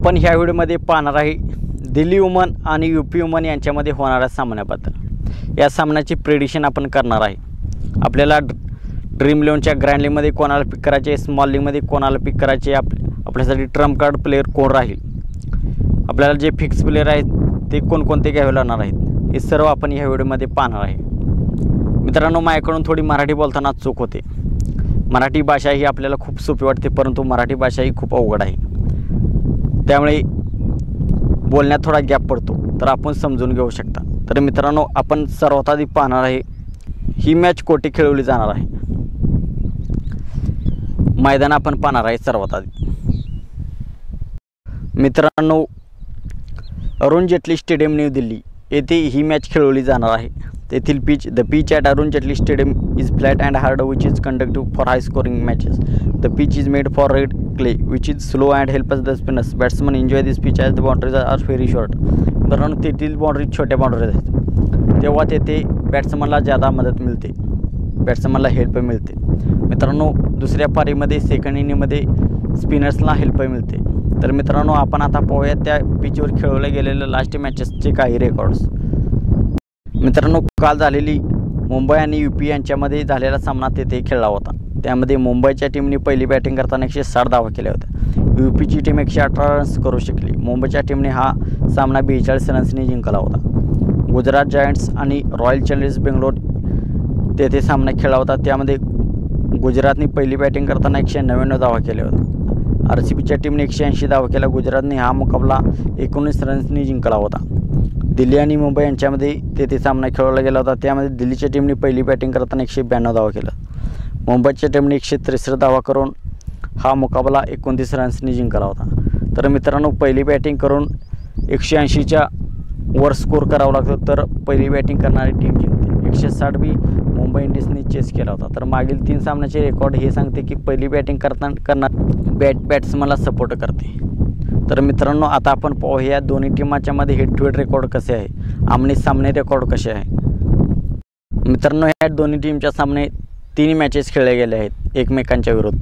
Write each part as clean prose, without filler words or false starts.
पण ह्या व्हिडिओमध्ये पाहणार आहे दिल्ली वुमन आणि यूपी वुमन यांच्यामध्ये होणाऱ्या सामन्याबद्दल। या सामन्याची प्रेडिक्शन आपण करणार आहे। आपल्याला ड्रीम 11च्या ग्रँड लीगमध्ये कोणाला पिक करायचे, स्मॉल लीगमध्ये कोणाला पिक करायचे, आपल्यासाठी ट्रम्प कार्ड प्लेयर कोण राहील, आपल्याला जे फिक्स प्लेयर आहेत ते कोणकोणते घ्यावे लागणार आहेत, हे सर्व आपण ह्या व्हिडिओमध्ये पाहणार आहे। मित्रांनो, माझ्याकडून थोडी मराठी बोलताना चूक होते। मराठी भाषा ही आपल्याला खूप सोपी वाटते, परंतु मराठी भाषा ही खूप अवघड आहे, त्यामुळे बोलण्यात थोडा गॅप पडतो, तर आपण समजून घेऊ शकता। तर मित्रांनो, आपण सर्वात आधी पाहणार आहे ही मॅच कोठे खेळवली जाणार आहे। मैदान आपण पाहणार आहे सर्वात आधी। मित्रांनो, अरुण जेटली स्टेडियम न्यू दिल्ली येथे ही मॅच खेळवली जाणार आहे। तेथील pitch the pitch at Arun Jaitley stadium is flat and hard which is conductive for high scoring matches. The pitch is made for red clay which is slow and helps the spinners batsman enjoy this pitch as the boundaries are very short. मित्रांनो, तेथील boundaries छोट्या boundaries आहेत, तेव्हा तेथे बॅट्समनला ज़्यादा मदत मिळते, बॅट्समनला help मिळते। मित्रांनो, दुसऱ्या पारीमध्ये सेकंड इनिंगमध्ये स्पिनर्सला हेल्प मिळते। तर मित्रांनो, आपण आता पाहूया त्या पिचवर खेळवल्या गेलेल्या लास्ट मॅचेसचे काही रेकॉर्ड्स। मित्रांनो, काल झालेली मुंबई आणि यूपी यांच्यामध्ये झालेला सामना तेथे खेळला होता। त्यामध्ये मुंबईच्या टीमने पहिली बॅटिंग करताना 160 धावा केल्या होत्या, यूपीची टीम 118 रन्स करू शकली। मुंबईच्या टीमने हा सामना 42 रन्सनी जिंकला होता। गुजरात जायंट्स आणि रॉयल चॅलेंजर्स बेंगलोर तेथे सामना खेळला होता, त्यामध्ये गुजरातने पहिली बॅटिंग करताना 199 धावा केल्या होत्या। आरसीबीच्या टीमने 180 धावा केल्या। गुजरातने हा मुकाबला 19 रन्सनी जिंकला होता। दिल्ली आणि मुंबई यांच्यामध्ये तेथे सामना खेळवला गेला होता, त्यामध्ये दिल्लीच्या टीमने पहिली बॅटिंग करताना 192 धावा केल्या, मुंबईच्या टीमने 163 धावा करून हा मुकाबला 29 रन्सनी जिंकला होता। तर मित्रांनो, पहिली बॅटिंग करून 180च्या वर स्कोर करावा लागतो, तर पहिली बॅटिंग करणारी टीम जिंकते। 160 बी मुंबई इंडियन्सने चेस केला होता। तर मागील 3 सामन्याचे रेकॉर्ड हे सांगते की पहिली बॅटिंग करणार बॅट्समनला सपोर्ट करते। तर मित्रांनो, आता आपण पाहूया दोन्ही टीमाच्या मध्ये हेड टू हेड रेकॉर्ड कसे आहे, आमने सामने रेकॉर्ड कसे आहे। मित्रांनो, ह्या दोन्ही टीमच्या सामने 3 मॅचेस खेळले गेले आहेत एकमेकांच्या विरुद्ध।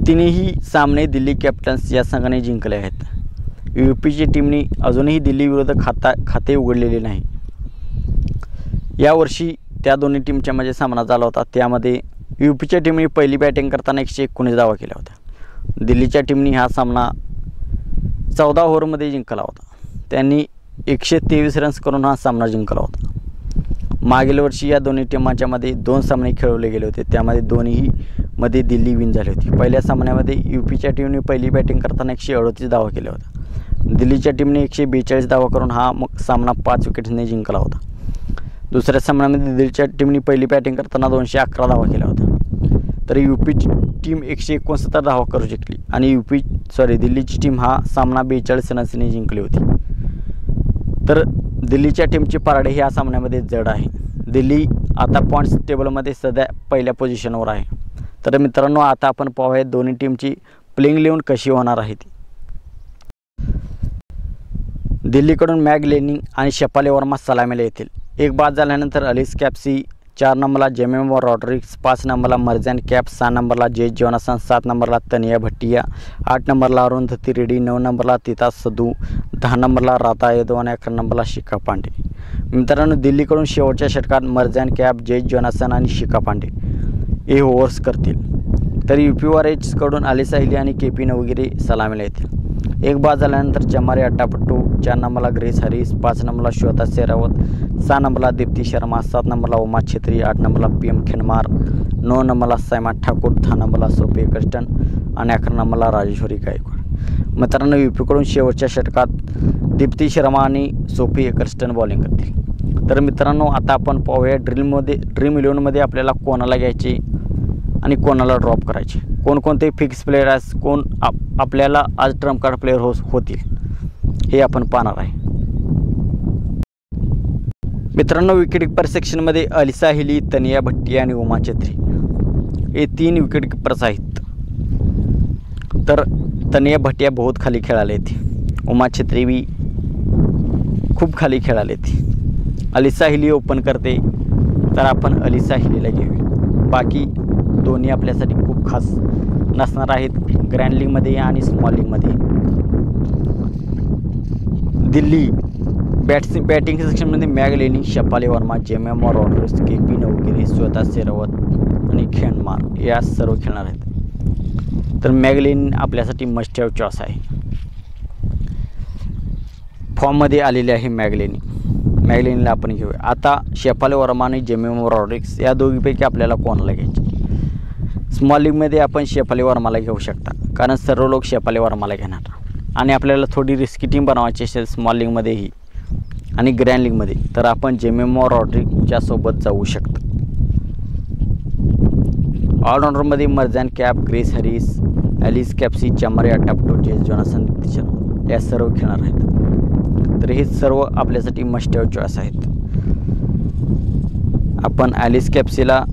तिन्ही सामने दिल्ली कॅपिटल्स या संघाने जिंकले आहेत। यूपीची टीमने अजूनही दिल्ली विरुद्ध खाते उघडलेले नाही। यावर्षी त्या दोन्ही टीमच्या मध्ये सामना झाला होता, त्यामध्ये यूपीच्या टीमने पहिली बॅटिंग करताना 119 धावा केल्या होत्या। दिल्लीच्या टीमने हा सामना 14 ओव्हरमध्ये जिंकला होता, त्यांनी 123 रन्स करून हा सामना जिंकला होता। मागील वर्षी या दोन्ही टीमांच्या मध्ये 2 सामने खेळवले गेले होते, त्यामध्ये दोन्ही मध्ये दिल्ली विन झाली होती। पहिल्या सामन्यामध्ये यूपीच्या टीमने पहिली बॅटिंग करताना 138 धावा केल्या होत्या, दिल्लीच्या टीमने 142 धावा करून हा सामना 5 विकेट्सने जिंकला होता। दुसऱ्या सामन्यामध्ये दिल्लीच्या टीमने पहिली बॅटिंग करताना 211 धावा केल्या होत्या, तर यूपीची टीम 169 धावा करू शकली आणि दिल्लीची टीम हा सामना 42 रन्सने जिंकली होती। तर दिल्लीच्या टीमची पारडे ह्या सामन्यामध्ये जड आहे। दिल्ली आता पॉईंट्स टेबलमध्ये सध्या पहिल्या पोझिशनवर आहे। तर मित्रांनो, आता आपण पाहूया दोन्ही टीमची प्लेइंग 11 कशी होणार आहे ती। दिल्लीकडून मॅग लेनिंग आणि शफाली वर्मा सलामीला येतील। एक बाद झाल्यानंतर अलिस कॅप्सी, 4 नंबरला जेमेमा रॉड्रिग्स, 5 नंबरला मर्जॅन कॅप, 6 नंबरला जे जॉनसन, 7 नंबरला तनिया भट्टिया, 8 नंबरला अरुंधती रेड्डी, 9 नंबरला तिता सदू, 10 नंबरला राता यादव आणि 11 नंबरला शिखा पांडे। मित्रांनो, दिल्लीकडून शेवटच्या षटकात मर्जॅन कॅप, जे जॉनसन आणि शिखा पांडे हे ओव्हर्स करतील, तर यूपीवरकडून अलिसा हिली आणि केपी नवगिरी सलामीला येतील। एक बाद झाल्यानंतर चमारी अट्टापट्टू, 4 नंबरला ग्रेस हॅरिस, 5 नंबरला श्वेता शेरावत, 6 नंबरला दीप्ती शर्मा, 7 नंबरला उमा छेत्री, 8 नंबरला PM खेनमार, 9 नंबरला सैमा ठाकूर, 10 नंबरला सोफी कर्स्टन आणि 11 नंबरला राजेश्वरी गायकवाड। मित्रांनो, यूपीकडून शेवटच्या षटकात दीप्ती शर्मा आणि सोफी कर्स्टन बॉलिंग करतील। तर मित्रांनो, आता आपण पाहूया ड्रीम 11मध्ये आपल्याला कोणाला घ्यायचे आणि कोणाला ड्रॉप करायचे, कोणकोणते फिक्स प्लेयर आहेत, कोण आपल्याला आज ट्रम्प कार्ड प्लेयर होतील हे आपण पाहणार आहे। मित्रांनो, विकेटकीपर सेक्शनमध्ये अलिसा हिली, तनिया भट्टिया आणि उमा छेत्री हे 3 विकेटकीपर्स आहेत। तर तनिया भट्टिया बहुत खाली खेळाले थे, उमा छेत्री भी खूप खाली खेळाले थे। अलिसा हिली ओपन करते, तर आपण अलिसा हिलीला घेऊया। बाकी दोन्ही आपल्यासाठी खूप खास नसणार आहेत ग्रँड लीगमध्ये आणि स्मॉल लीगमध्ये। दिल्ली बॅटिंग सेक्शनमध्ये मॅगलेनी, शफाली वर्मा, जेमिमा रॉड्रिग्स, के.पी. नवगिरे, श्वेता शेरावत आणि खेनमार या सर्व खेळणार आहेत. तर मॅगलेनी आपल्यासाठी मस्ट हॅव चॉईस आहे. फॉर्ममध्ये आलेली आहे मॅगलेनीला आपण घेऊया. आता शफाली वर्मा आणि जेमिमा रॉड्रिग्स या दोघीपैकी आपल्याला कोणाला घ्यायचे. स्मॉल लीगमध्ये आपण शफाली वर्माला घेऊ शकता, कारण सर्व लोक शफाली वर्माला घेणार आणि आपल्याला थोडी रिस्की टीम बनवायची असेल स्मॉल लीगमध्येही आणि ग्रँड लीगमध्ये, तर आपण जेमिमा रॉड्रिग्सच्या सोबत जाऊ शकतो. ऑलराऊंडरमध्ये Marizanne Kapp, Grace Harris, Alice Capsey, Chamari Athapaththu, Jess Jonassen, या सर्व खेळणार आहेत. तर हे सर्व आपल्यासाठी मस्ट हॅव चॉईस आहेत. आपण ॲलिस कॅप्सीला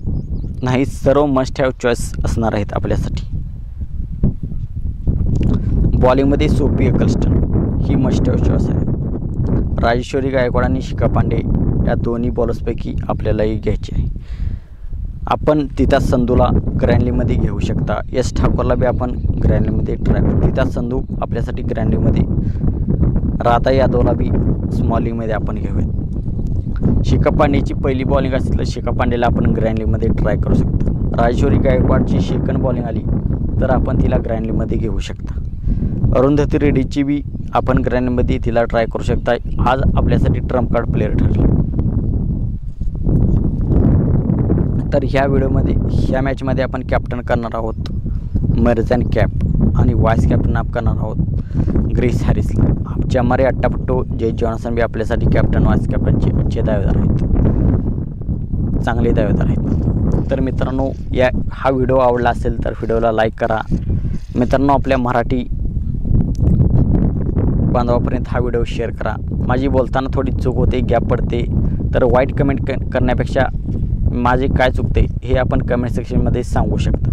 नाही, सर्व मस्ट हॅव चॉईस असणार आहेत आपल्यासाठी. बॉलिंगमध्ये सोफी एकल्स्टन ही मस्ट हॅव चॉईस आहे. राजेश्वरी गायकवाड आणि शिखा पांडे या दोन्ही बॉलर्सपैकी आपल्यालाही घ्यायचे आहे. आपण तितास संधूला ग्रँड लीगमध्ये घेऊ शकता. एस ठाकूरला बी आपण ग्रँड लीगमध्ये तितास संधू आपल्यासाठी ग्रँड लीगमध्ये, राधा यादवला बी स्मॉल लीगमध्ये आपण घेऊयात. शिखा पांडेची पहिली बॉलिंग असेल तर शिखा पांडेला आपण ग्रँड लीगमध्ये ट्राय करू शकतो. राजेश्वरी गायकवाडची सेकंड बॉलिंग आली तर आपण तिला ग्रँड लीगमध्ये घेऊ शकता. अरुंधती रेड्डीची बी आपण ग्रँड लीगमध्ये तिला ट्राय करू शकता. आज आपल्यासाठी ट्रम्प कार्ड प्लेअर ठरले. तर ह्या मॅचमध्ये आपण कॅप्टन करणार आहोत मर्जान कॅप आणि व्हाईस कॅप्टन आप करणार आहोत ग्रेस हॅरिसला. चमारी अट्टापट्टू, जेस जॉनसन बी आपल्यासाठी कॅप्टन व्हाईस कॅप्टनचे अच्छे दावेदार आहेत, चांगले दावेदार आहेत. तर मित्रांनो, हा व्हिडिओ आवडला असेल तर व्हिडिओला लाईक करा. मित्रांनो, आपल्या मराठी बांधवापर्यंत हा व्हिडिओ शेअर करा. माझी बोलताना थोडी चूक होते, गॅप पडते, तर वाईट कमेंट करण्यापेक्षा माझे काय चुकते हे आपण कमेंट सेक्शनमध्ये सांगू शकता.